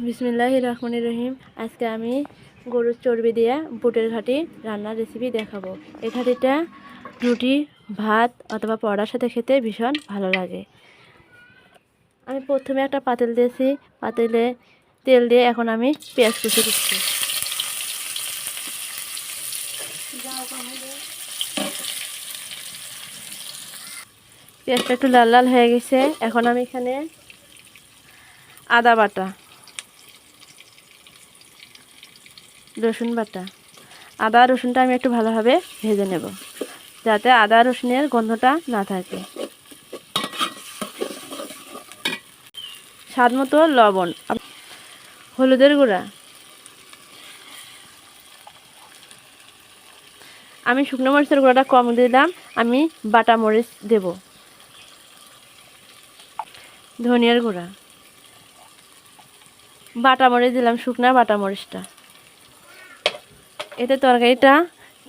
বিসমিল্লাহির রহমানির রহিম। আজকে আমি গরুর চর্বি দিয়ে বুটের ঘাটি রান্নার রেসিপি দেখাবো। এই ঘাটিটা রুটি, ভাত অথবা পরোটার সাথে খেতে ভীষণ ভালো লাগে। আমি প্রথমে একটা পাতিল দিয়েছি, পাতিলে তেল দিয়ে এখন আমি পেঁয়াজ কুচি দিচ্ছি। পেঁয়াজটা একটু লাল লাল হয়ে গেছে। এখন আমি এখানে আদা বাটা, রসুন বাটা, আদা রসুনটা আমি একটু ভালোভাবে ভেজে নেব যাতে আদা রসুনের গন্ধটা না থাকে। স্বাদ মতো লবণ, হলুদের গুঁড়া, আমি শুকনো মরিচের গুঁড়াটা কম দিলাম, আমি বাটা মরিচ দেব। ধনিয়ার গুঁড়া, বাটা মরিচ দিলাম, শুকনো বাটা মরিচটা, এতে তরকারিটা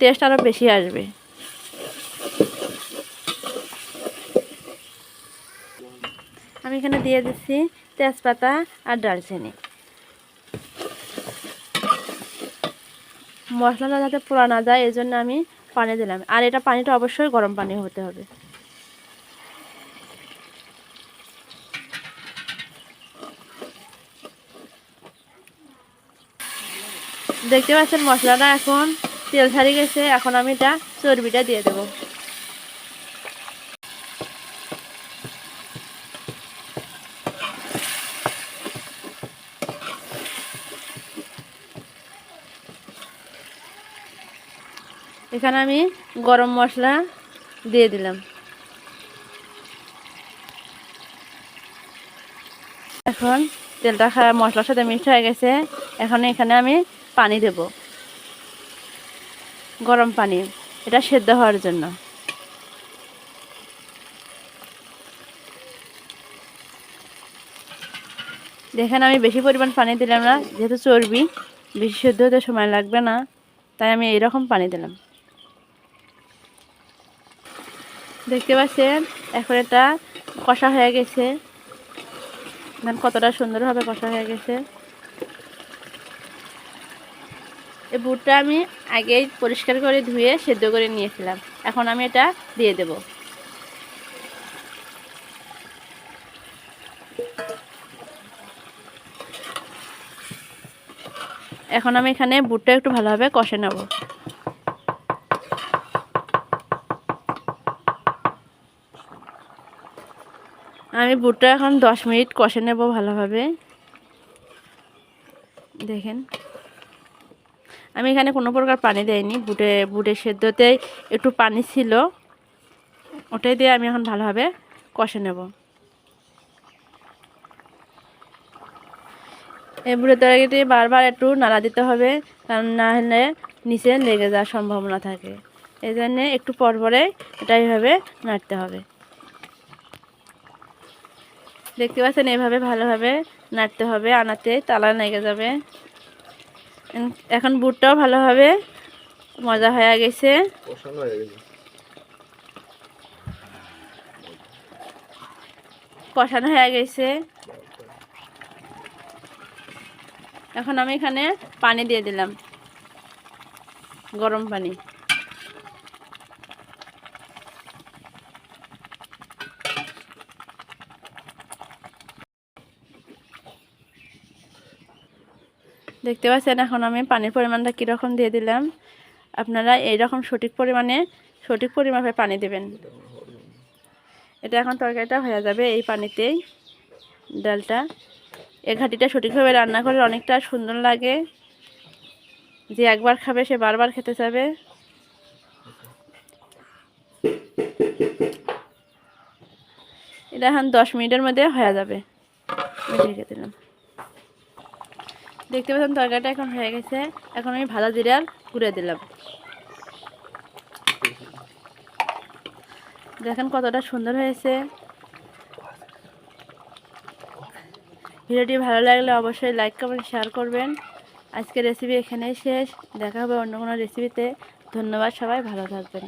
টেস্ট আরও বেশি আসবে। আমি এখানে দিয়ে দিচ্ছি তেজপাতা আর দারচিনি। মশলাটা যাতে পোড়া না যায় এই জন্য আমি পানি দিলাম, আর এটা পানিটা অবশ্যই গরম পানি হতে হবে। দেখতে পাচ্ছেন মশলাটা এখন তেল ছাড়িয়ে গেছে। এখন আমি এটা চর্বিটা দিয়ে দেব। এখানে আমি গরম মশলা দিয়ে দিলাম। এখন তেলটা মশলার সাথে মিক্সড হয়ে গেছে। এখন এখানে আমি পানি দেব, গরম পানি, এটা সেদ্ধ হওয়ার জন্য। দেখেন আমি বেশি পরিমাণ পানি দিলাম না, যেহেতু চর্বি বেশি সেদ্ধ হতে সময় লাগবে না, তাই আমি এইরকম পানি দিলাম। দেখতে পাচ্ছেন এখন এটা কষা হয়ে গেছে, কতটা সুন্দরভাবে কষা হয়ে গেছে। এই বুটটা আমি আগেই পরিষ্কার করে ধুয়ে সেদ্ধ করে নিয়েছিলাম। এখন আমি এটা দিয়ে দেব। এখন আমি এখানে বুটটা একটু ভালোভাবে কষে নেব। আমি বুটটা এখন 10 মিনিট কষে নেব ভালোভাবে। দেখেন আমি এখানে কোনো প্রকার পানি দেইনি, বুটের সেদ্ধতে একটু পানি ছিল, ওটাই দিয়ে আমি এখন ভালোভাবে কষে নেব। এই বুটের তরকারিটি বারবার একটু নাড়া দিতে হবে, কারণ না হলে নিচে লেগে যাওয়ার সম্ভাবনা থাকে। এই জন্যে একটু পর পরে এটা এইভাবে নাড়তে হবে। দেখতে পাচ্ছেন এইভাবে ভালোভাবে নাড়তে হবে, আনাতে তালা লেগে যাবে। এখন বুটটাও ভালোভাবে মজা হয়ে গেছে, কষানো হয়ে গেছে। এখন আমি এখানে পানি দিয়ে দিলাম, গরম পানি। দেখতে পাচ্ছেন এখন আমি পানির পরিমাণটা কীরকম দিয়ে দিলাম। আপনারা এইরকম সঠিক পরিমাপে পানি দেবেন। এটা এখন তরকারিটা হয়ে যাবে এই পানিতেই। ডালটা, এই ঘাটিটা সঠিকভাবে রান্না করে অনেকটা সুন্দর লাগে, যে একবার খাবে সে বারবার খেতে চাবে। এটা এখন 10 মিনিটের মধ্যে হয়ে যাবে। ঢেকে দিলাম। দেখতে পাচ্ছেন তরকারিটা এখন হয়ে গেছে। এখন আমি ভাজা জিরার গুঁড়ো দিলাম। দেখেন কতটা সুন্দর হয়েছে। ভিডিওটি ভালো লাগলে অবশ্যই লাইক কমেন্ট শেয়ার করবেন। আজকের রেসিপি এখানেই শেষ, দেখা হবে অন্য কোনো রেসিপিতে। ধন্যবাদ, সবাই ভালো থাকবেন।